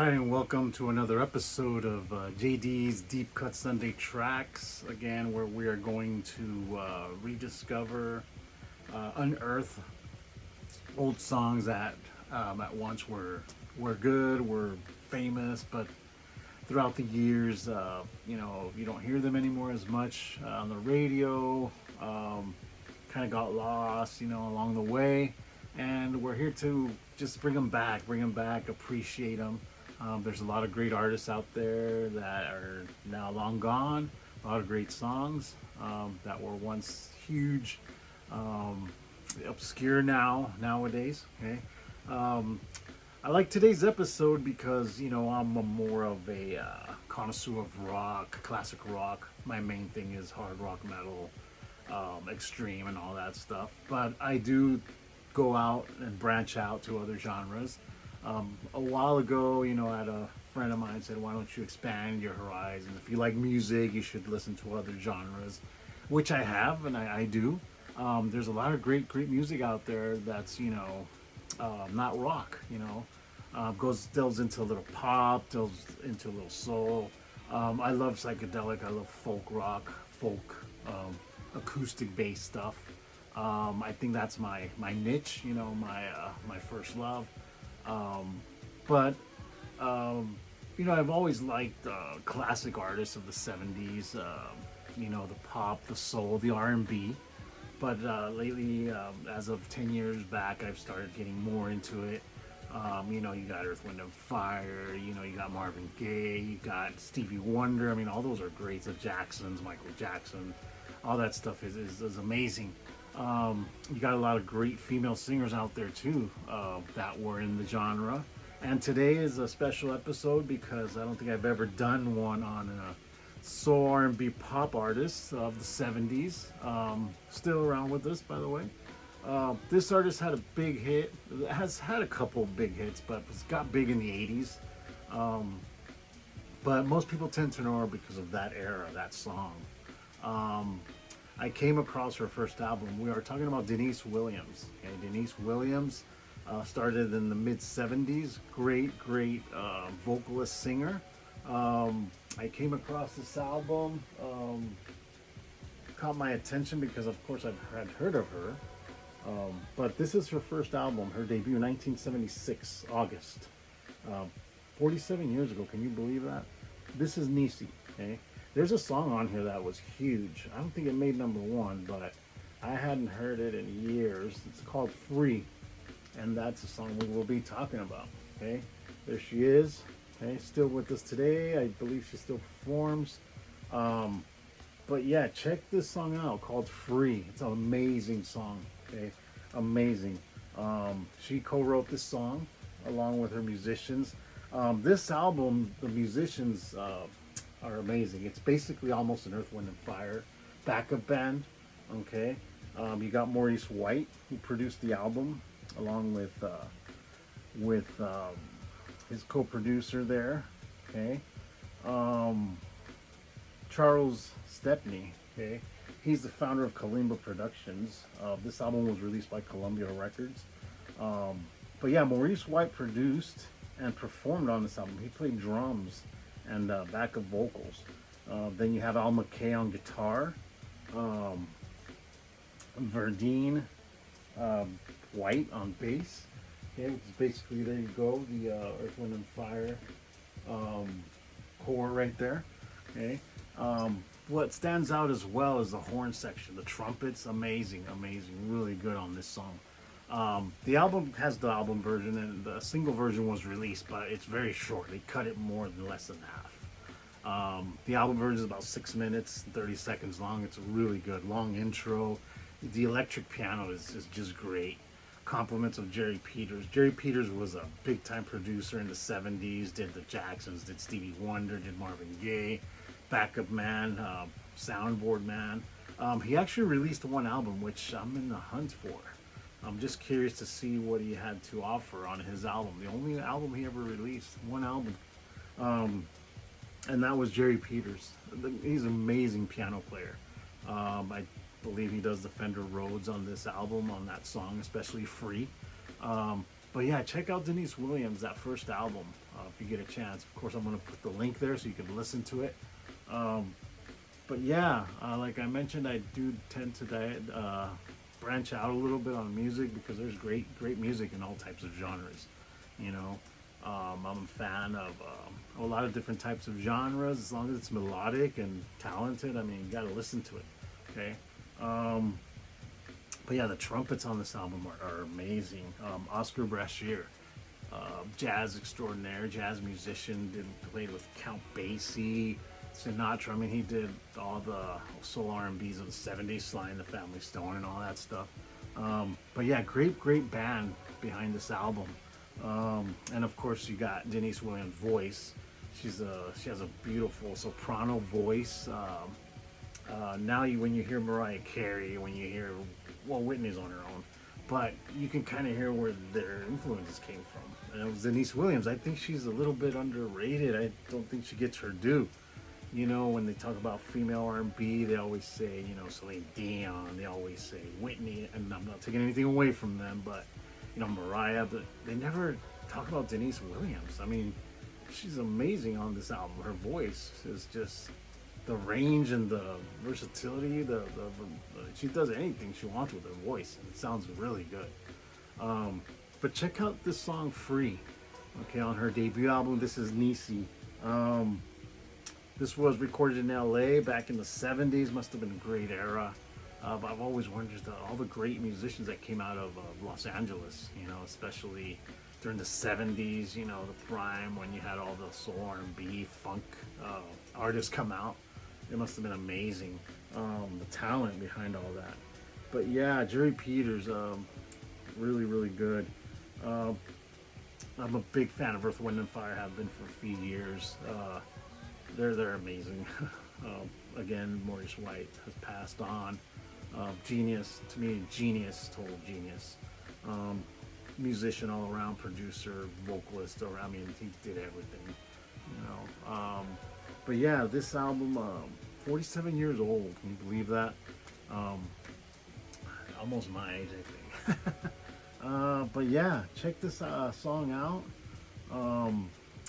right, and welcome to another episode of JD's Deep Cut Sunday Tracks. Again, where we are going to rediscover, unearth old songs that at once were good, were famous, but throughout the years, you don't hear them anymore as much on the radio. Kind of got lost, along the way, and we're here to just bring them back, appreciate them. There's a lot of great artists out there that are now long gone. A lot of great songs that were once huge, um, obscure nowadays. Okay, um, I like today's episode because I'm more of a connoisseur of rock, classic rock. My main thing is hard rock, metal, extreme, and all that stuff. But I do go out and branch out to other genres. A while ago, I had a friend of mine said, "Why don't you expand your horizon? If you like music, you should listen to other genres," which I have, and I do. There's a lot of great music out there that's not rock. Goes delves into a little pop, delves into a little soul. I love psychedelic. I love folk rock, folk, acoustic based stuff. I think that's my niche. My first love. But I've always liked classic artists of the '70s. The pop, the soul, the R&B. But lately, as of 10 years back, I've started getting more into it. You got Earth, Wind, and Fire. You got Marvin Gaye. You got Stevie Wonder. I mean, all those are greats. The Jacksons, Michael Jackson, all that stuff is amazing. You got a lot of great female singers out there too that were in the genre. And today is a special episode because I don't think I've ever done one on a soul R&B pop artist of the '70s. Still around with us, by the way. This artist had a big hit. Has had a couple big hits, but it's got big in the '80s. But most people tend to know her because of that era, that song. I came across her first album. We are talking about Denise Williams. Okay? Denise Williams started in the mid '70s. Great vocalist, singer. I came across this album. Caught my attention because, of course, I had heard of her. But this is her first album, her debut, 1976, August. 47 years ago. Can you believe that? This is Nisi. Okay. There's a song on here that was huge. I don't think it made number one, but I hadn't heard it in years. It's called Free, and that's a song we will be talking about. Okay, there she is. Okay, still with us today. I believe she still performs. But yeah, check this song out called Free. It's an amazing song. Okay, amazing. She co-wrote this song along with her musicians. This album, the musicians are amazing. It's basically almost an Earth, Wind, and Fire backup band. Okay, you got Maurice White who produced the album along with his co-producer there. Okay, Charles Stepney. Okay, he's the founder of Kalimba Productions. This album was released by Columbia Records. But yeah, Maurice White produced and performed on this album. He played drums and backup vocals. Then you have Al McKay on guitar, Verdine White on bass. Okay, which is basically, there you go, the Earth, Wind, and Fire core right there. Okay. What stands out as well is the horn section, the trumpets, amazing, really good on this song. The album has the album version, and the single version was released, but it's very short. They cut it more than less than half. The album version is about 6 minutes, 30 seconds long. It's really good. Long intro. The electric piano is just great. Compliments of Jerry Peters. Jerry Peters was a big time producer in the '70s. Did the Jacksons, did Stevie Wonder, did Marvin Gaye, backup man, soundboard man. He actually released one album, which I'm in the hunt for. I'm just curious to see what he had to offer on his album. The only album he ever released, one album. And that was Jerry Peters. He's an amazing piano player. I believe he does the Fender Rhodes on this album, on that song, especially Free. But But yeah, check out Denise Williams, that first album, if you get a chance. Of course, I'm going to put the link there so you can listen to it. But yeah, like I mentioned, I do tend to branch out a little bit on music because there's great music in all types of genres. You know, I'm a fan of a lot of different types of genres as long as it's melodic and talented. I mean, you got to listen to it. Okay. But yeah, the trumpets on this album are amazing. Oscar Brashear, jazz extraordinaire, jazz musician, played with Count Basie, Sinatra. I mean, he did all the soul R&Bs of the '70s, Sly and the Family Stone, and all that stuff. But yeah, great band behind this album. And of course, you got Denise Williams' voice. She has a beautiful soprano voice. Now, when you hear Mariah Carey, when you hear, well, Whitney's on her own, but you can kind of hear where their influences came from. And it was Denise Williams. I think she's a little bit underrated. I don't think she gets her due. You know, when they talk about female R&B, they always say, you know, Celine Dion. They always say Whitney, and I'm not taking anything away from them, but you know, Mariah. But they never talk about Denise Williams. I mean, she's amazing on this album. Her voice is just the range and the versatility. She does anything she wants with her voice. It sounds really good. But check out this song "Free." Okay, on her debut album. This is Niecy. This was recorded in LA back in the 70s. Must have been a great era. But I've always wondered all the great musicians that came out of Los Angeles, you know, especially during the 70s, you know, the prime when you had all the soul R&B, funk artists come out. It must have been amazing, the talent behind all that. But yeah, Jerry Peters, really good. I'm a big fan of Earth, Wind & Fire, have been for a few years. They're amazing. Again, Maurice White has passed on. Genius, to me, total genius. Musician all around, producer, vocalist, or I mean, he did everything, you know. But yeah, this album, 47 years old, can you believe that? Almost my age, I think. But yeah, check this song out.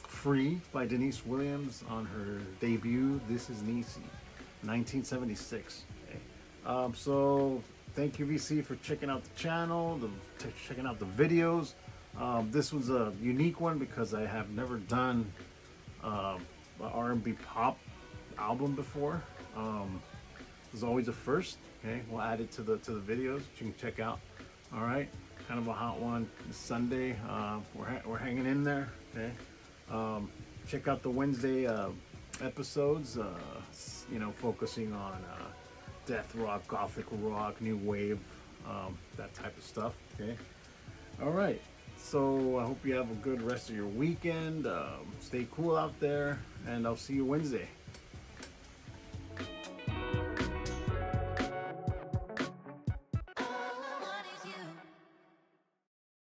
Free by Denise Williams on her debut, This Is Niecy, 1976. Okay. So thank you, VC, for checking out the channel, checking out the videos. This was a unique one because I have never done an R&B pop album before. It was always a first. Okay, we'll add it to the videos that you can check out. All right, kind of a hot one. It's Sunday. We're hanging in there. Okay. Check out the Wednesday episodes, you know, focusing on death rock, gothic rock, new wave, that type of stuff. Okay. All right. So I hope you have a good rest of your weekend. Stay cool out there, and I'll see you Wednesday.